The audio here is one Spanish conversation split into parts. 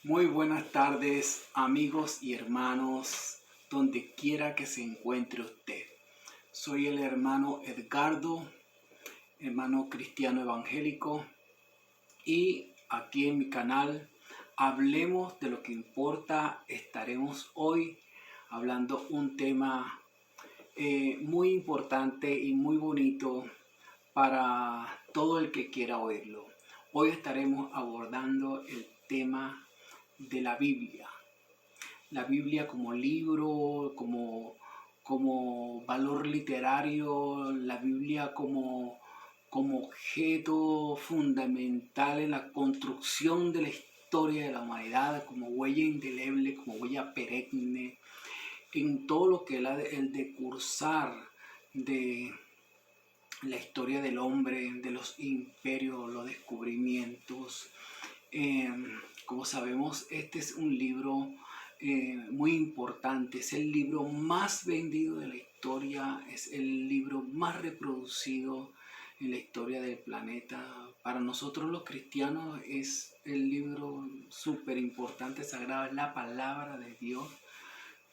Muy buenas tardes, amigos y hermanos, donde quiera que se encuentre usted. Soy el hermano Edgardo, hermano cristiano evangélico, y aquí en mi canal Hablemos de lo que importa. Estaremos hoy hablando un tema muy importante y muy bonito para todo el que quiera oírlo. Hoy estaremos abordando el tema de la Biblia. La Biblia como libro, como valor literario, la Biblia como objeto fundamental en la construcción de la historia de la humanidad, como huella indeleble, como huella perenne, en todo lo que es el decursar de la historia del hombre, de los imperios, los descubrimientos. Como sabemos, este es un libro muy importante, es el libro más vendido de la historia, es el libro más reproducido en la historia del planeta. Para nosotros los cristianos es el libro súper importante, sagrado, es la palabra de Dios.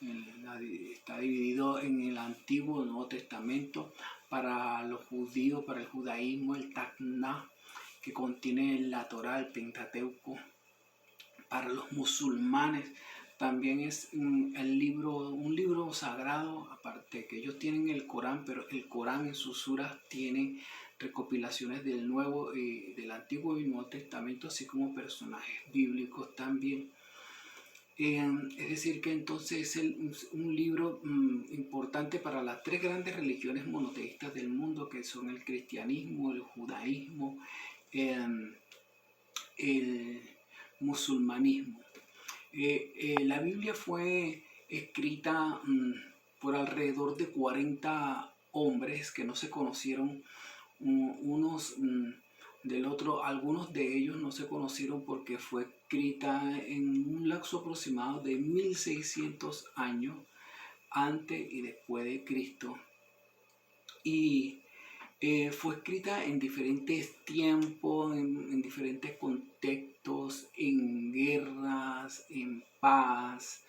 Está dividido en el Antiguo y el Nuevo Testamento. Para los judíos, para el judaísmo, el Tanaj, que contiene la Torá, el Pentateuco. Para los musulmanes también es un libro sagrado, aparte que ellos tienen el Corán, pero el Corán en sus suras tiene recopilaciones del Nuevo y del Antiguo y Nuevo Testamento, así como personajes bíblicos también. Es decir, que entonces es un libro importante para las tres grandes religiones monoteístas del mundo, que son el cristianismo, el judaísmo, el musulmanismo. La Biblia fue escrita por alrededor de 40 hombres que no se conocieron unos del otro. Algunos de ellos no se conocieron porque fue escrita en un lapso aproximado de 1600 años antes y después de Cristo, y fue escrita en diferentes tiempos, en diferentes contextos, en guerras, en paz.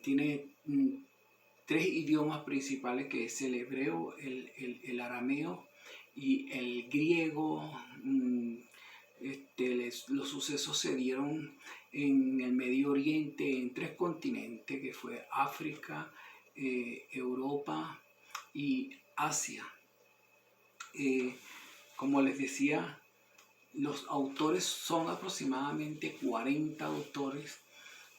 Tiene tres idiomas principales, que es el hebreo, el arameo y el griego. Los sucesos se dieron en el Medio Oriente, en tres continentes, que fue África, Europa y Asia. Como les decía, los autores son aproximadamente 40 autores,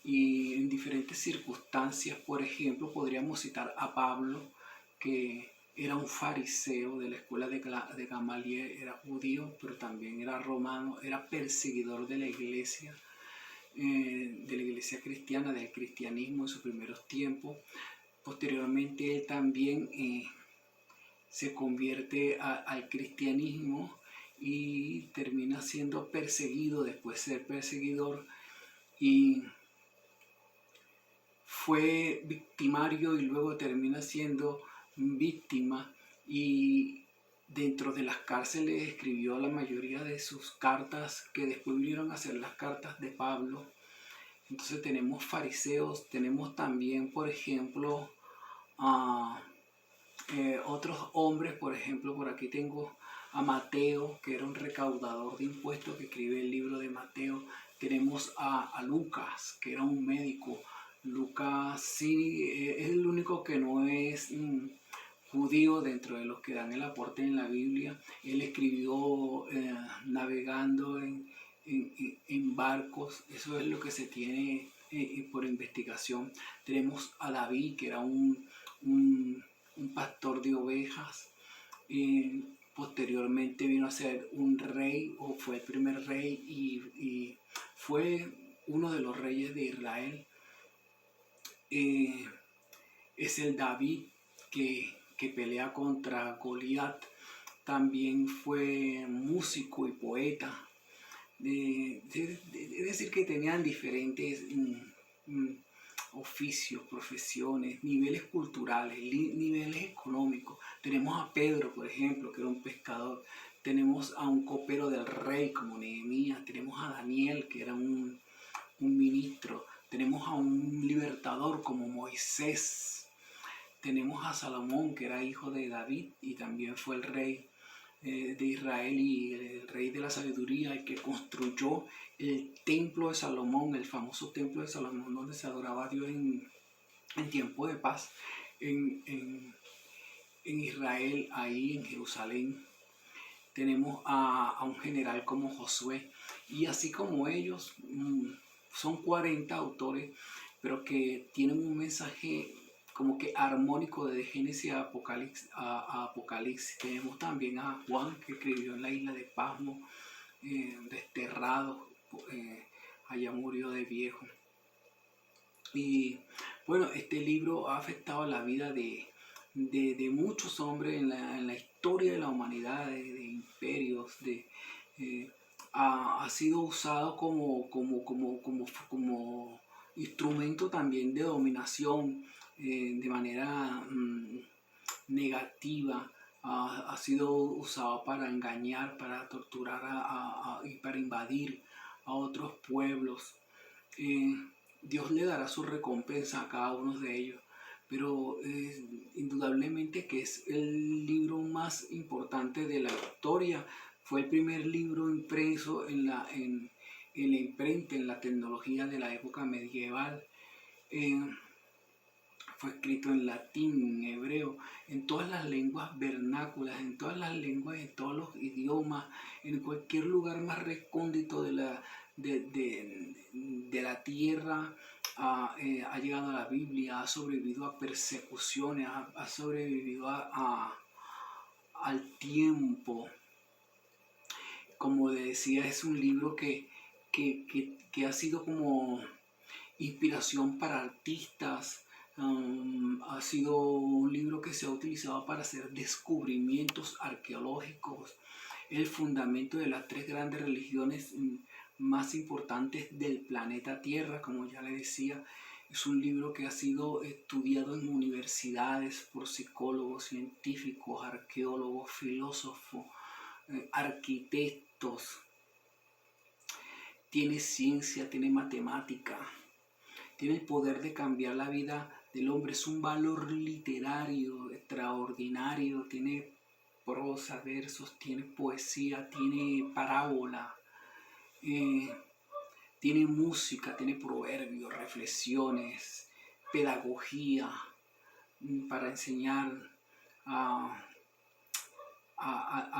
y en diferentes circunstancias. Por ejemplo, podríamos citar a Pablo, que era un fariseo de la escuela de Gamaliel, era judío, pero también era romano, era perseguidor de la iglesia cristiana, del cristianismo en sus primeros tiempos. Posteriormente él también se convierte al cristianismo y termina siendo perseguido, después de ser perseguidor, y fue victimario y luego termina siendo víctima, y dentro de las cárceles escribió la mayoría de sus cartas, que después vinieron a ser las cartas de Pablo. Entonces tenemos fariseos, tenemos también, por ejemplo, otros hombres. Por ejemplo, por aquí tengo a Mateo, que era un recaudador de impuestos, que escribe el libro de Mateo. Tenemos a Lucas, que era un médico. Lucas sí es el único que no es judío dentro de los que dan el aporte en la Biblia. Él escribió navegando en barcos. Eso es lo que se tiene por investigación. Tenemos a David, que era un pastor de ovejas. Posteriormente vino a ser un rey, o fue el primer rey, y fue uno de los reyes de Israel. Es el David que pelea contra Goliat. También fue músico y poeta. Es decir, que tenían diferentes oficios, profesiones, niveles culturales, niveles económicos. Tenemos a Pedro, por ejemplo, que era un pescador. tenemos a un copero del rey como Nehemías, tenemos a Daniel, que era un ministro, tenemos a un libertador como Moisés, tenemos a Salomón, que era hijo de David y también fue el rey de Israel y el rey de la sabiduría, el que construyó el templo de Salomón, el famoso templo de Salomón, donde se adoraba a Dios en tiempo de paz en Israel, ahí en Jerusalén. Tenemos a un general como Josué, y así como ellos, son 40 autores, pero que tienen un mensaje como que armónico de Génesis a Apocalipsis. Tenemos también a Juan, que escribió en la isla de Pasmo, desterrado, allá murió de viejo. Y bueno, este libro ha afectado la vida de muchos hombres en la historia de la humanidad, de imperios, ha sido usado como instrumento también de dominación, de manera negativa. Ha sido usado para engañar, para torturar y para invadir a otros pueblos. Dios le dará su recompensa a cada uno de ellos, pero indudablemente que es el libro más importante de la historia. Fue el primer libro impreso en la imprenta, en la tecnología de la época medieval. Fue escrito en latín, en hebreo, en todas las lenguas vernáculas, en todas las lenguas, en todos los idiomas, en cualquier lugar más recóndito de la tierra. Ha llegado a la Biblia, ha sobrevivido a persecuciones, ha sobrevivido al tiempo. Como decía, es un libro que ha sido como inspiración para artistas. Ha sido un libro que se ha utilizado para hacer descubrimientos arqueológicos, el fundamento de las 3 grandes religiones más importantes del planeta Tierra, como ya le decía. Es un libro que ha sido estudiado en universidades por psicólogos, científicos, arqueólogos, filósofos, arquitectos. Tiene ciencia, tiene matemática, tiene el poder de cambiar la vida del hombre. Es un valor literario extraordinario. Tiene prosa, versos, tiene poesía, tiene parábola, tiene música, tiene proverbios, reflexiones, pedagogía para enseñar a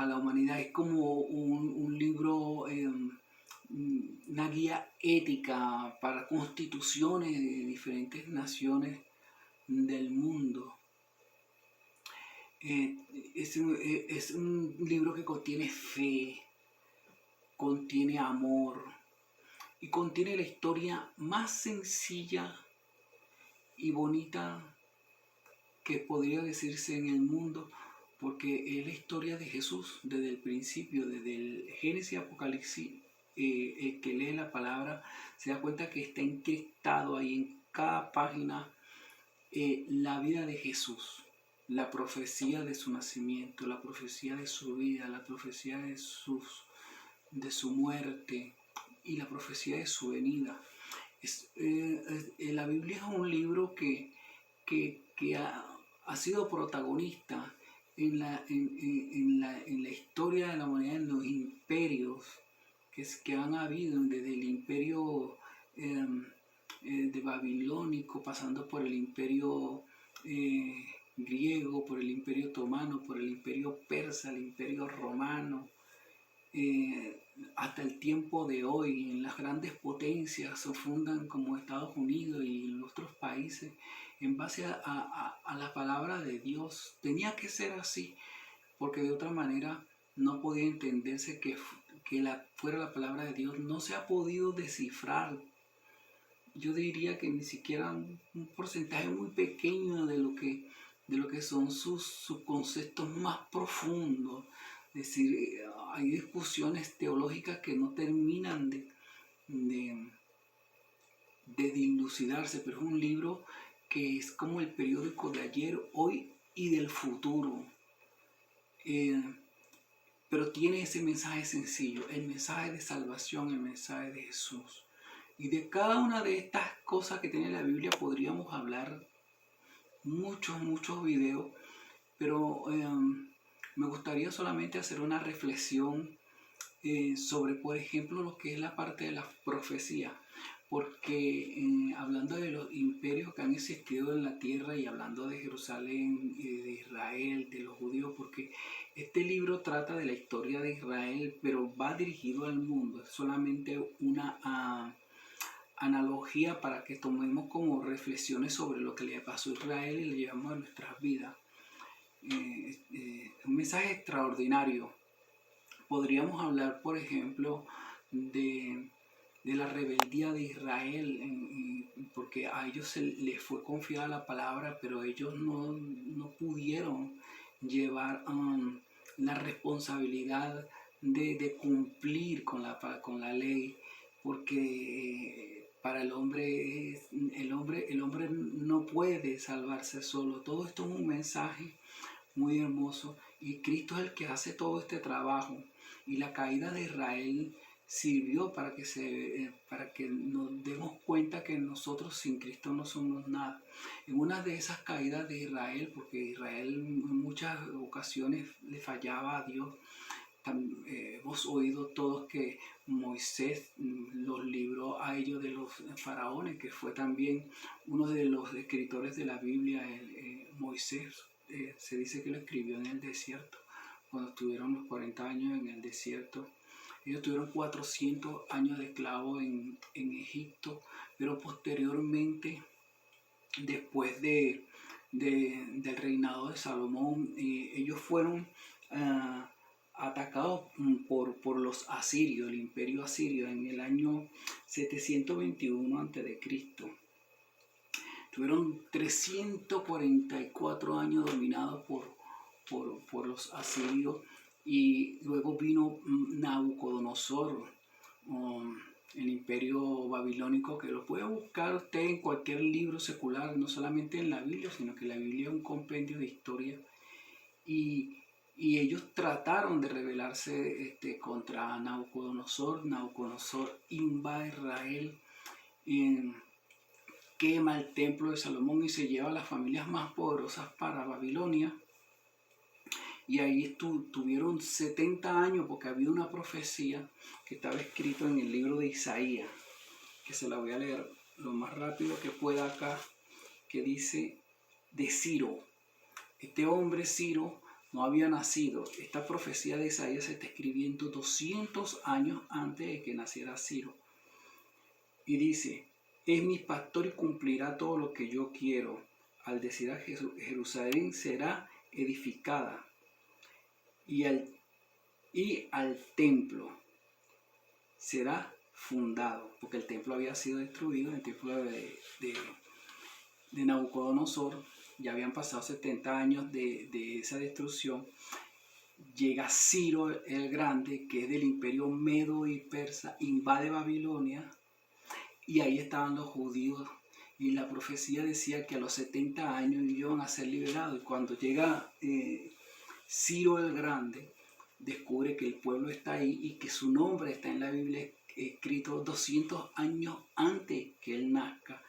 la humanidad. Es como un libro, una guía ética para constituciones de diferentes naciones del mundo. Es un libro que contiene fe, contiene amor y contiene la historia más sencilla y bonita que podría decirse en el mundo, porque es la historia de Jesús desde el principio, desde el Génesis Apocalipsis. El que lee la palabra se da cuenta que está encriptado ahí en cada página la vida de Jesús, la profecía de su nacimiento, la profecía de su vida, la profecía de su muerte y la profecía de su venida. La Biblia es un libro que ha sido protagonista en la historia de la humanidad, en los imperios que han habido, desde el imperio de babilónico, pasando por el imperio griego, por el imperio otomano, por el imperio persa, el imperio romano, hasta el tiempo de hoy. En las grandes potencias se fundan como Estados Unidos y en otros países en base a la palabra de Dios. Tenía que ser así, porque de otra manera no podía entenderse que fuera la palabra de Dios. No se ha podido descifrar. Yo diría que ni siquiera un porcentaje muy pequeño de lo que son sus conceptos más profundos. Es decir, hay discusiones teológicas que no terminan de dilucidarse, pero es un libro que es como el periódico de ayer, hoy y del futuro. pero tiene ese mensaje sencillo, el mensaje de salvación, el mensaje de Jesús. Y de cada una de estas cosas que tiene la Biblia podríamos hablar muchos videos, pero me gustaría solamente hacer una reflexión sobre, por ejemplo, lo que es la parte de la profecía, porque hablando de los imperios que han existido en la tierra y hablando de Jerusalén y de Israel, de los judíos, porque este libro trata de la historia de Israel, pero va dirigido al mundo, es solamente una analogía para que tomemos como reflexiones sobre lo que le pasó a Israel y le llevamos a nuestras vidas. Un mensaje extraordinario. Podríamos hablar, por ejemplo, de la rebeldía de Israel, porque a ellos se les fue confiada la palabra, pero ellos no pudieron llevar la responsabilidad de cumplir con la ley, porque para el hombre no puede salvarse solo. Todo esto es un mensaje muy hermoso y Cristo es el que hace todo este trabajo, y la caída de Israel sirvió para que nos demos cuenta que nosotros sin Cristo no somos nada. En una de esas caídas de Israel, porque Israel en muchas ocasiones le fallaba a Dios, hemos oído todos que Moisés los libró a ellos de los faraones, que fue también uno de los escritores de la Biblia. Moisés se dice que lo escribió en el desierto, cuando estuvieron los 40 años en el desierto. Ellos tuvieron 400 años de esclavo en Egipto, pero posteriormente, después del reinado de Salomón, ellos fueron atacados por los asirios, el imperio asirio, en el año 721 a.C. Tuvieron 344 años dominados por los asirios, y luego vino Nabucodonosor, el imperio babilónico, que lo puede buscar usted en cualquier libro secular, no solamente en la Biblia, sino que la Biblia es un compendio de historia. Y ellos trataron de rebelarse contra Nabucodonosor. Nabucodonosor invade Israel, quema el templo de Salomón y se lleva a las familias más poderosas para Babilonia. Y ahí tuvieron 70 años, porque había una profecía que estaba escrita en el libro de Isaías, que se la voy a leer lo más rápido que pueda acá, que dice de Ciro. Este hombre Ciro no había nacido. Esta profecía de Isaías se está escribiendo 200 años antes de que naciera Ciro. Y dice: es mi pastor y cumplirá todo lo que yo quiero. Al decir a Jerusalén será edificada, y al templo será fundado, porque el templo había sido destruido, el templo de Nabucodonosor. Ya habían pasado 70 años de esa destrucción. Llega Ciro el Grande, que es del imperio medo y persa, invade Babilonia, y ahí estaban los judíos, y la profecía decía que a los 70 años iban a ser liberados. Y cuando llega Ciro el Grande, descubre que el pueblo está ahí y que su nombre está en la Biblia escrito 200 años antes que él nazca.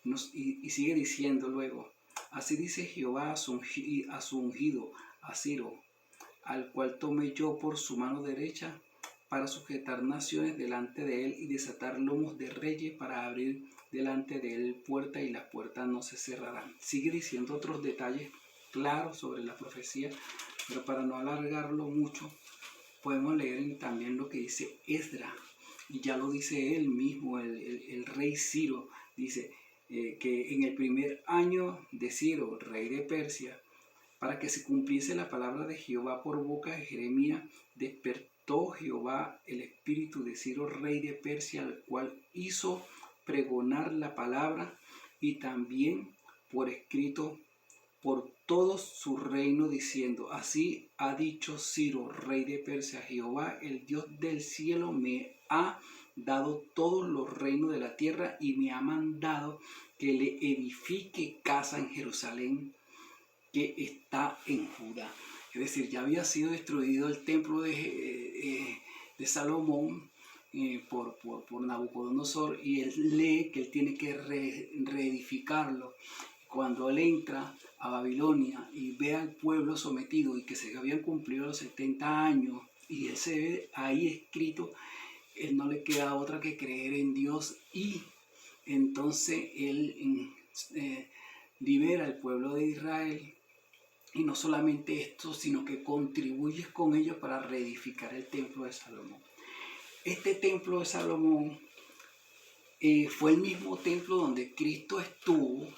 Y sigue diciendo luego: así dice Jehová a su ungido, a Ciro, al cual tomé yo por su mano derecha, para sujetar naciones delante de él y desatar lomos de reyes, para abrir delante de él puertas, y las puertas no se cerrarán. Sigue diciendo otros detalles claros sobre la profecía, pero para no alargarlo mucho, podemos leer también lo que dice Esdras, y ya lo dice él mismo, el rey Ciro. Dice que en el primer año de Ciro, rey de Persia, para que se cumpliese la palabra de Jehová por boca de Jeremías, despertó Jehová el espíritu de Ciro, rey de Persia, al cual hizo pregonar la palabra, y también por escrito por todo su reino, diciendo: así ha dicho Ciro, rey de Persia, Jehová, el Dios del cielo, me ha dado todos los reinos de la tierra, y me ha mandado que le edifique casa en Jerusalén, que está en Judá. Es decir, ya había sido destruido el templo de Salomón por Nabucodonosor, y él lee que él tiene que reedificarlo. Cuando él entra a Babilonia y ve al pueblo sometido y que se habían cumplido los 70 años, y él se ve ahí escrito, él no le queda otra que creer en Dios, y entonces él libera al pueblo de Israel. Y no solamente esto, sino que contribuye con ellos para reedificar el templo de Salomón. Este templo de Salomón fue el mismo templo donde Cristo estuvo,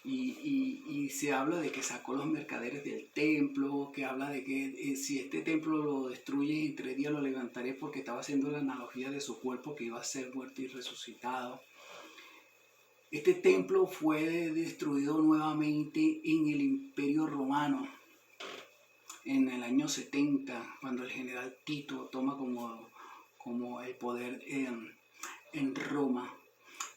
y se habla de que sacó los mercaderes del templo, que habla de que si este templo lo destruye en 3 días lo levantaré, porque estaba haciendo la analogía de su cuerpo que iba a ser muerto y resucitado. Este templo fue destruido nuevamente en el Imperio Romano, en el año 70, cuando el general Tito toma como el poder en Roma.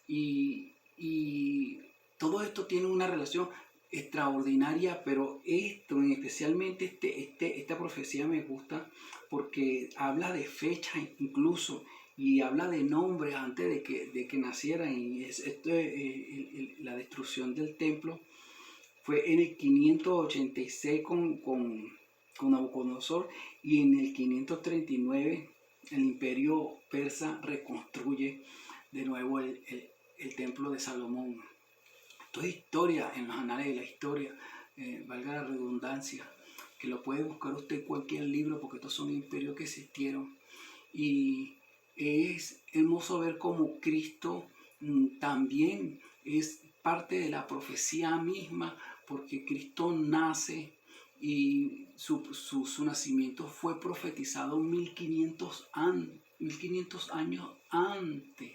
Y todo esto tiene una relación extraordinaria, pero esto, especialmente esta profecía me gusta porque habla de fecha incluso, y habla de nombres antes de que nacieran. Y la destrucción del templo fue en el 586 con Nabucodonosor, y en el 539 el imperio persa reconstruye de nuevo el templo de Salomón. Esto es historia en los anales de la historia, valga la redundancia, que lo puede buscar usted en cualquier libro, porque estos son imperios que existieron. Y es hermoso ver cómo Cristo también es parte de la profecía misma, porque Cristo nace y su nacimiento fue profetizado 1500 años antes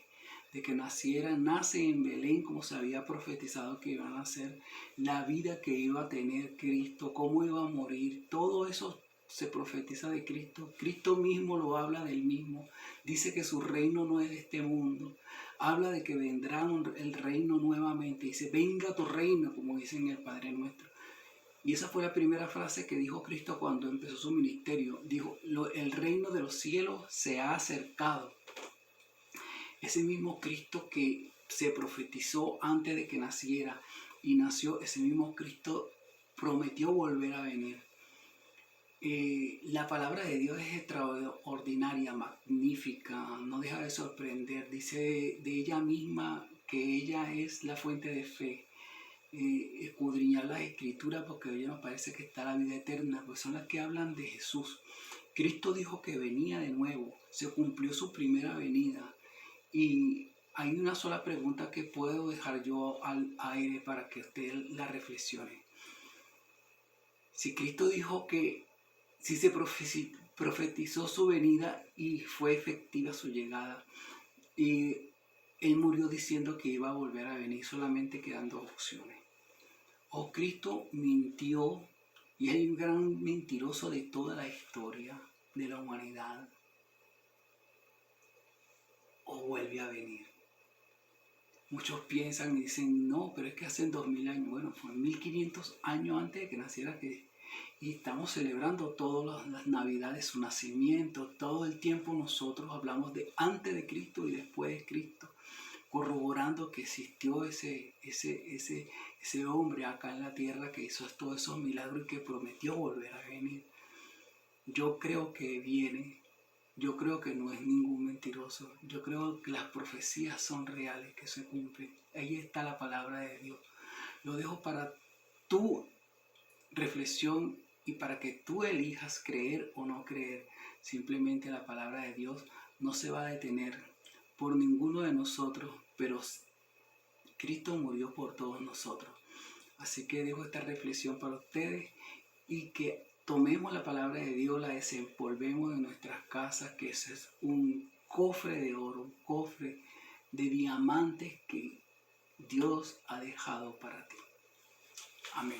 de que naciera. Nace en Belén, como se había profetizado que iba a nacer, la vida que iba a tener Cristo, cómo iba a morir, todo eso se profetiza de Cristo. Cristo mismo lo habla del mismo. Dice que su reino no es de este mundo. Habla de que vendrá el reino nuevamente. Dice, venga tu reino, como dice en el Padre Nuestro. Y esa fue la primera frase que dijo Cristo cuando empezó su ministerio. Dijo, el reino de los cielos se ha acercado. Ese mismo Cristo que se profetizó antes de que naciera y nació, ese mismo Cristo prometió volver a venir. La palabra de Dios es extraordinaria, magnífica, no deja de sorprender. Dice de ella misma que ella es la fuente de fe. Escudriñar las escrituras, porque hoy nos parece que está la vida eterna, pues son las que hablan de Jesús. Cristo dijo que venía de nuevo, se cumplió su primera venida, y hay una sola pregunta que puedo dejar yo al aire para que usted la reflexione. Si Cristo dijo que si se profetizó su venida y fue efectiva su llegada, y él murió diciendo que iba a volver a venir, solamente quedan 2 opciones. O Cristo mintió y es el gran mentiroso de toda la historia de la humanidad, o vuelve a venir. Muchos piensan y dicen, no, pero es que hace 2000 años, bueno, fue 1500 años antes de que naciera, y estamos celebrando todas las navidades, su nacimiento. Todo el tiempo nosotros hablamos de antes de Cristo y después de Cristo, corroborando que existió ese hombre acá en la tierra que hizo todos esos milagros y que prometió volver a venir. Yo creo que viene, yo creo que no es ningún mentiroso, yo creo que las profecías son reales, que se cumplen. Ahí está la palabra de Dios. Lo dejo para tu reflexión y para que tú elijas creer o no creer. Simplemente la palabra de Dios no se va a detener por ninguno de nosotros, pero Cristo murió por todos nosotros. Así que dejo esta reflexión para ustedes, y que tomemos la palabra de Dios, la desempolvemos en nuestras casas, que ese es un cofre de oro, un cofre de diamantes que Dios ha dejado para ti. Amén.